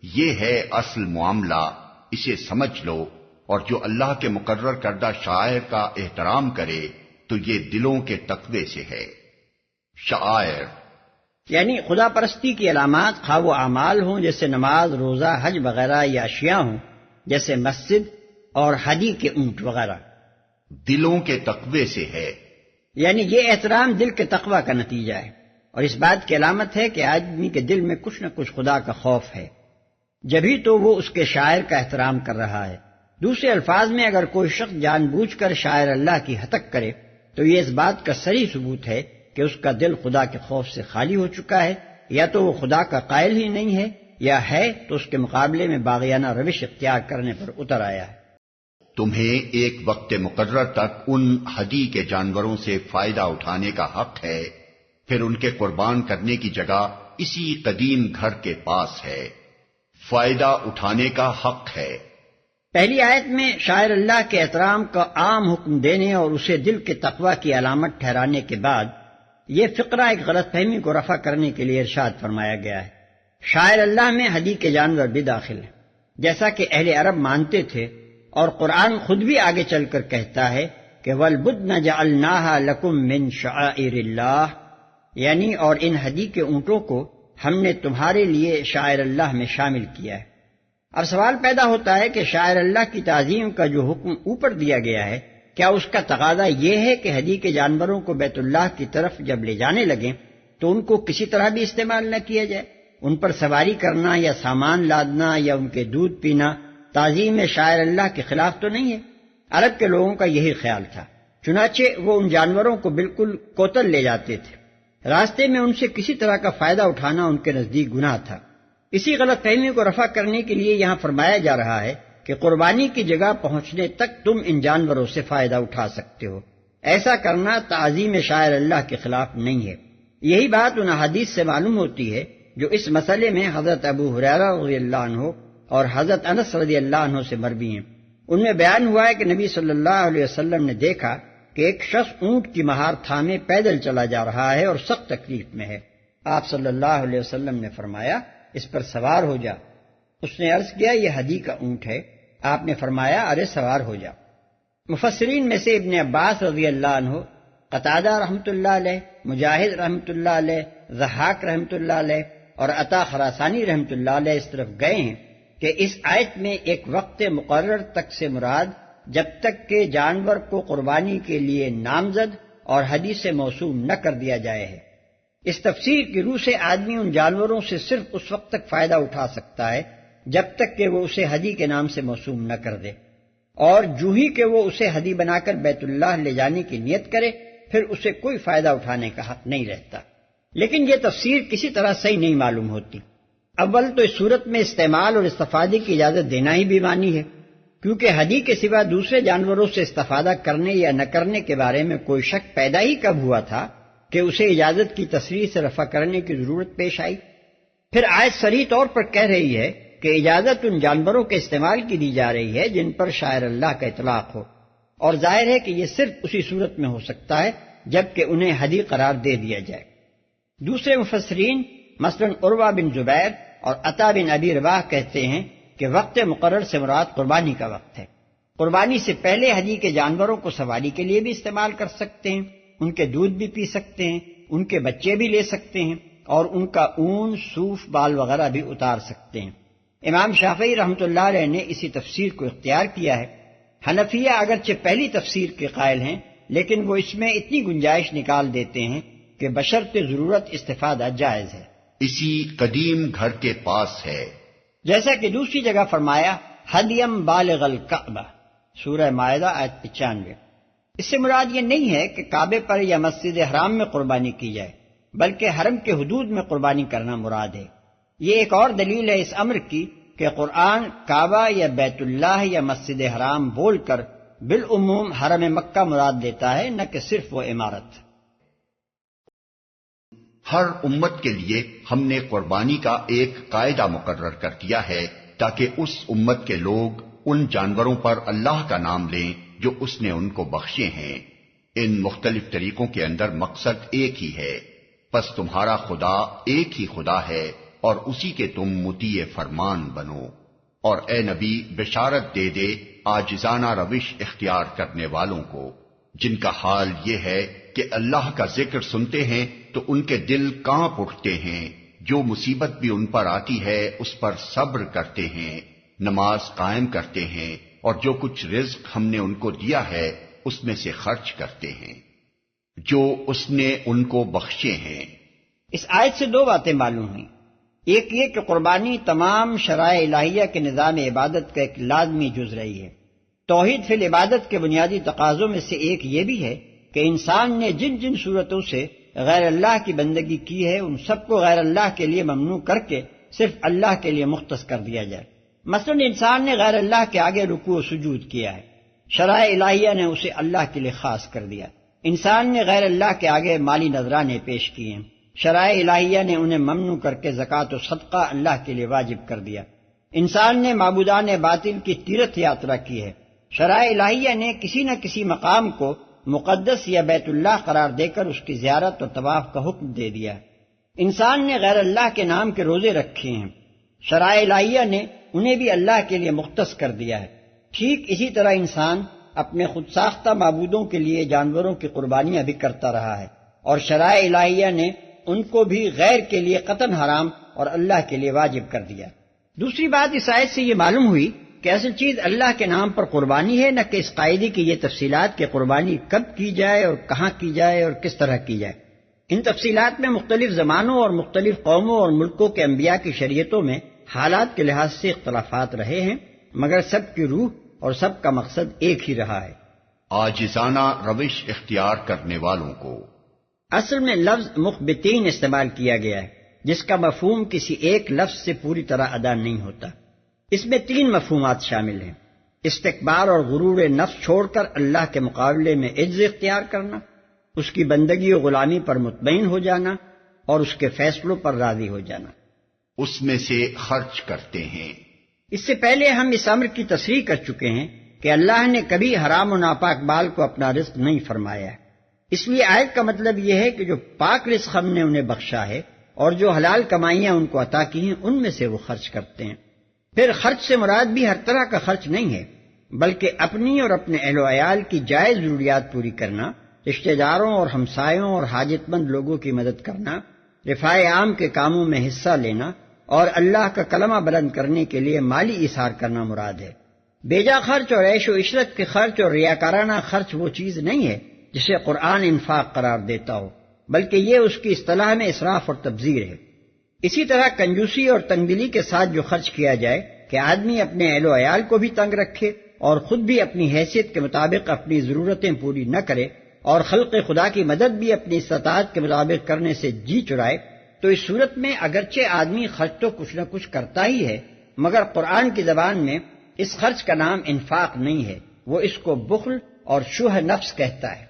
یہ ہے اصل معاملہ، اسے سمجھ لو، اور جو اللہ کے مقرر کردہ شعائر کا احترام کرے تو یہ دلوں کے تقوی سے ہے۔ شعائر یعنی خدا پرستی کی علامات، خواہ وہ اعمال ہوں جیسے نماز، روزہ، حج وغیرہ، یا اشیاء ہوں جیسے مسجد اور ہدی کے اونٹ وغیرہ، دلوں کے تقوی سے ہے۔ یعنی یہ احترام دل کے تقوی کا نتیجہ ہے، اور اس بات کی علامت ہے کہ آدمی کے دل میں کچھ نہ کچھ خدا کا خوف ہے، جبھی تو وہ اس کے شاعر کا احترام کر رہا ہے۔ دوسرے الفاظ میں اگر کوئی شخص جان بوجھ کر شاعر اللہ کی ہتک کرے تو یہ اس بات کا صریح ثبوت ہے کہ اس کا دل خدا کے خوف سے خالی ہو چکا ہے، یا تو وہ خدا کا قائل ہی نہیں ہے، یا ہے تو اس کے مقابلے میں باغیانہ روش اختیار کرنے پر اتر آیا ہے۔ تمہیں ایک وقت مقرر تک ان ہدی کے جانوروں سے فائدہ اٹھانے کا حق ہے، پھر ان کے قربان کرنے کی جگہ اسی قدیم گھر کے پاس ہے۔ فائدہ اٹھانے کا حق ہے۔ پہلی آیت میں شاعر اللہ کے احترام کا عام حکم دینے اور اسے دل کے تقوی کی علامت ٹھہرانے کے بعد یہ فقرہ ایک غلط فہمی کو رفع کرنے کے لیے ارشاد فرمایا گیا ہے۔ شاعر اللہ میں ہدی کے جانور بھی داخل ہیں، جیسا کہ اہل عرب مانتے تھے، اور قرآن خود بھی آگے چل کر کہتا ہے کہ وَالْبُدْنَ جَعَلْنَاهَا لَكُم مِّن شَعَائِرِ اللَّهِ، یعنی اور ان ہدی کے اونٹوں کو ہم نے تمہارے لیے شاعر اللہ میں شامل کیا ہے۔ اب سوال پیدا ہوتا ہے کہ شاعر اللہ کی تعظیم کا جو حکم اوپر دیا گیا ہے، کیا اس کا تقاضا یہ ہے کہ ہدی کے جانوروں کو بیت اللہ کی طرف جب لے جانے لگیں تو ان کو کسی طرح بھی استعمال نہ کیا جائے؟ ان پر سواری کرنا یا سامان لادنا یا ان کے دودھ پینا تعظیم شاعر اللہ کے خلاف تو نہیں ہے؟ عرب کے لوگوں کا یہی خیال تھا، چنانچہ وہ ان جانوروں کو بالکل کوتل لے جاتے تھے۔ راستے میں ان سے کسی طرح کا فائدہ اٹھانا ان کے نزدیک گناہ تھا۔ اسی غلط فہمی کو رفع کرنے کے لیے یہاں فرمایا جا رہا ہے کہ قربانی کی جگہ پہنچنے تک تم ان جانوروں سے فائدہ اٹھا سکتے ہو۔ ایسا کرنا تعظیم شاعر اللہ کے خلاف نہیں ہے۔ یہی بات ان احادیث سے معلوم ہوتی ہے جو اس مسئلے میں حضرت ابو ہریرہ رضی اللہ عنہ اور حضرت انس رضی اللہ عنہ سے مروی ہیں۔ ان میں بیان ہوا ہے کہ نبی صلی اللہ علیہ وسلم نے دیکھا کہ ایک شخص اونٹ کی مہار تھامے پیدل چلا جا رہا ہے اور سخت تکلیف میں ہے۔ آپ صلی اللہ علیہ وسلم نے فرمایا اس پر سوار ہو جا۔ اس نے عرض کیا یہ ہدی کا اونٹ ہے۔ آپ نے فرمایا ارے سوار ہو جا۔ مفسرین میں سے ابن عباس رضی اللہ عنہ، قتادہ رحمۃ اللہ علیہ، مجاہد رحمۃ اللہ علیہ، ضحاک رحمۃ اللہ علیہ اور عطا خراسانی رحمۃ اللہ علیہ اس طرف گئے ہیں کہ اس آیت میں ایک وقت مقرر تک سے مراد جب تک کہ جانور کو قربانی کے لیے نامزد اور ہدی سے موسوم نہ کر دیا جائے ہے۔ اس تفسیر کی روح سے آدمی ان جانوروں سے صرف اس وقت تک فائدہ اٹھا سکتا ہے جب تک کہ وہ اسے ہدی کے نام سے موسوم نہ کر دے، اور جو ہی کہ وہ اسے ہدی بنا کر بیت اللہ لے جانے کی نیت کرے پھر اسے کوئی فائدہ اٹھانے کا حق نہیں رہتا۔ لیکن یہ تفسیر کسی طرح صحیح نہیں معلوم ہوتی۔ اول تو اس صورت میں استعمال اور استفادے کی اجازت دینا ہی بے معنی ہے، کیونکہ ہدی کے سوا دوسرے جانوروں سے استفادہ کرنے یا نہ کرنے کے بارے میں کوئی شک پیدا ہی کب ہوا تھا کہ اسے اجازت کی تصریح سے رفع کرنے کی ضرورت پیش آئی؟ پھر آیت صریح طور پر کہہ رہی ہے کہ اجازت ان جانوروں کے استعمال کی دی جا رہی ہے جن پر شاعر اللہ کا اطلاق ہو، اور ظاہر ہے کہ یہ صرف اسی صورت میں ہو سکتا ہے جبکہ انہیں ہدی قرار دے دیا جائے۔ دوسرے مفسرین مثلا عروہ بن زبیر اور عطا بن ابی رباح کہتے ہیں کہ وقت مقرر سے مراد قربانی کا وقت ہے۔ قربانی سے پہلے ہدی کے جانوروں کو سواری کے لیے بھی استعمال کر سکتے ہیں، ان کے دودھ بھی پی سکتے ہیں، ان کے بچے بھی لے سکتے ہیں، اور ان کا اون، صوف، بال وغیرہ بھی اتار سکتے ہیں۔ امام شافعی رحمۃ اللہ علیہ نے اسی تفسیر کو اختیار کیا ہے۔ حنفیہ اگرچہ پہلی تفسیر کے قائل ہیں لیکن وہ اس میں اتنی گنجائش نکال دیتے ہیں کہ بشرط ضرورت استفادہ جائز ہے۔ اسی قدیم گھر کے پاس ہے، جیسا کہ دوسری جگہ فرمایا ہدیم بالغ الکعبہ، سورہ مائدہ آیت 95۔ اس سے مراد یہ نہیں ہے کہ کعبے پر یا مسجد حرام میں قربانی کی جائے، بلکہ حرم کے حدود میں قربانی کرنا مراد ہے۔ یہ ایک اور دلیل ہے اس امر کی کہ قرآن کعبہ یا بیت اللہ یا مسجد حرام بول کر بالعموم حرم مکہ مراد دیتا ہے، نہ کہ صرف وہ عمارت۔ ہر امت کے لیے ہم نے قربانی کا ایک قاعدہ مقرر کر دیا ہے تاکہ اس امت کے لوگ ان جانوروں پر اللہ کا نام لیں جو اس نے ان کو بخشے ہیں۔ ان مختلف طریقوں کے اندر مقصد ایک ہی ہے، پس تمہارا خدا ایک ہی خدا ہے اور اسی کے تم مطیع فرمان بنو، اور اے نبی بشارت دے دے عاجزانہ روش اختیار کرنے والوں کو، جن کا حال یہ ہے کہ اللہ کا ذکر سنتے ہیں تو ان کے دل کانپ اٹھتے ہیں، جو مصیبت بھی ان پر آتی ہے اس پر صبر کرتے ہیں، نماز قائم کرتے ہیں، اور جو کچھ رزق ہم نے ان کو دیا ہے اس میں سے خرچ کرتے ہیں جو اس نے ان کو بخشے ہیں۔ اس آیت سے دو باتیں معلوم ہوئیں۔ ایک یہ کہ قربانی تمام شرائع الہیہ کے نظام عبادت کا ایک لازمی جز رہی ہے۔ توحید فی العبادت کے بنیادی تقاضوں میں سے ایک یہ بھی ہے کہ انسان نے جن جن صورتوں سے غیر اللہ کی بندگی کی ہے ان سب کو غیر اللہ کے لیے ممنوع کر کے صرف اللہ کے لیے مختص کر دیا جائے۔ مثلا انسان نے غیر اللہ کے آگے رکوع و سجود کیا ہے، شرائع الہیہ نے اسے اللہ کے لیے خاص کر دیا۔ انسان نے غیر اللہ کے آگے مالی نذرانے پیش کیے ہیں، شرائع الہیہ نے انہیں ممنوع کر کے زکوٰۃ و صدقہ اللہ کے لیے واجب کر دیا۔ انسان نے معبودان باطل کی تیرتھ یاترا کی ہے، شرائع الہیہ نے کسی نہ کسی مقام کو مقدس یا بیت اللہ قرار دے کر اس کی زیارت اور طواف کا حکم دے دیا۔ انسان نے غیر اللہ کے نام کے روزے رکھے ہیں، شرائع الہیہ نے انہیں بھی اللہ کے لیے مختص کر دیا ہے۔ ٹھیک اسی طرح انسان اپنے خود ساختہ معبودوں کے لیے جانوروں کی قربانیاں بھی کرتا رہا ہے، اور شرائع الہیہ نے ان کو بھی غیر کے لیے قطعاً حرام اور اللہ کے لیے واجب کر دیا۔ دوسری بات اس آیت سے یہ معلوم ہوئی کہ اصل چیز اللہ کے نام پر قربانی ہے، نہ کہ اس قاعدے کی یہ تفصیلات کہ قربانی کب کی جائے اور کہاں کی جائے اور کس طرح کی جائے۔ ان تفصیلات میں مختلف زمانوں اور مختلف قوموں اور ملکوں کے انبیاء کی شریعتوں میں حالات کے لحاظ سے اختلافات رہے ہیں، مگر سب کی روح اور سب کا مقصد ایک ہی رہا ہے، عاجزانہ روش اختیار کرنے والوں کو۔ اصل میں لفظ مخبتین استعمال کیا گیا ہے، جس کا مفہوم کسی ایک لفظ سے پوری طرح ادا نہیں ہوتا۔ اس میں تین مفہومات شامل ہیں: استکبار اور غرور نفس چھوڑ کر اللہ کے مقابلے میں عجز اختیار کرنا، اس کی بندگی و غلامی پر مطمئن ہو جانا، اور اس کے فیصلوں پر راضی ہو جانا۔ اس میں سے خرچ کرتے ہیں۔ اس سے پہلے ہم اس امر کی تصریح کر چکے ہیں کہ اللہ نے کبھی حرام و ناپاک مال کو اپنا رزق نہیں فرمایا ہے۔ اس لیے آیت کا مطلب یہ ہے کہ جو پاک رزق ہم نے انہیں بخشا ہے اور جو حلال کمائیاں ان کو عطا کی ہیں ان میں سے وہ خرچ کرتے ہیں۔ پھر خرچ سے مراد بھی ہر طرح کا خرچ نہیں ہے، بلکہ اپنی اور اپنے اہل و عیال کی جائز ضروریات پوری کرنا، رشتہ داروں اور ہمسایوں اور حاجت مند لوگوں کی مدد کرنا، رفاع عام کے کاموں میں حصہ لینا اور اللہ کا کلمہ بلند کرنے کے لیے مالی اظہار کرنا مراد ہے۔ بیجا خرچ اور عیش و عشرت کے خرچ اور ریاکارانہ خرچ وہ چیز نہیں ہے جسے قرآن انفاق قرار دیتا ہو، بلکہ یہ اس کی اصطلاح میں اسراف اور تبذیر ہے۔ اسی طرح کنجوسی اور تنگدلی کے ساتھ جو خرچ کیا جائے کہ آدمی اپنے اہل و عیال کو بھی تنگ رکھے اور خود بھی اپنی حیثیت کے مطابق اپنی ضرورتیں پوری نہ کرے اور خلق خدا کی مدد بھی اپنی استطاعت کے مطابق کرنے سے جی چرائے، تو اس صورت میں اگرچہ آدمی خرچ تو کچھ نہ کچھ کرتا ہی ہے، مگر قرآن کی زبان میں اس خرچ کا نام انفاق نہیں ہے، وہ اس کو بخل اور شح نفس کہتا ہے۔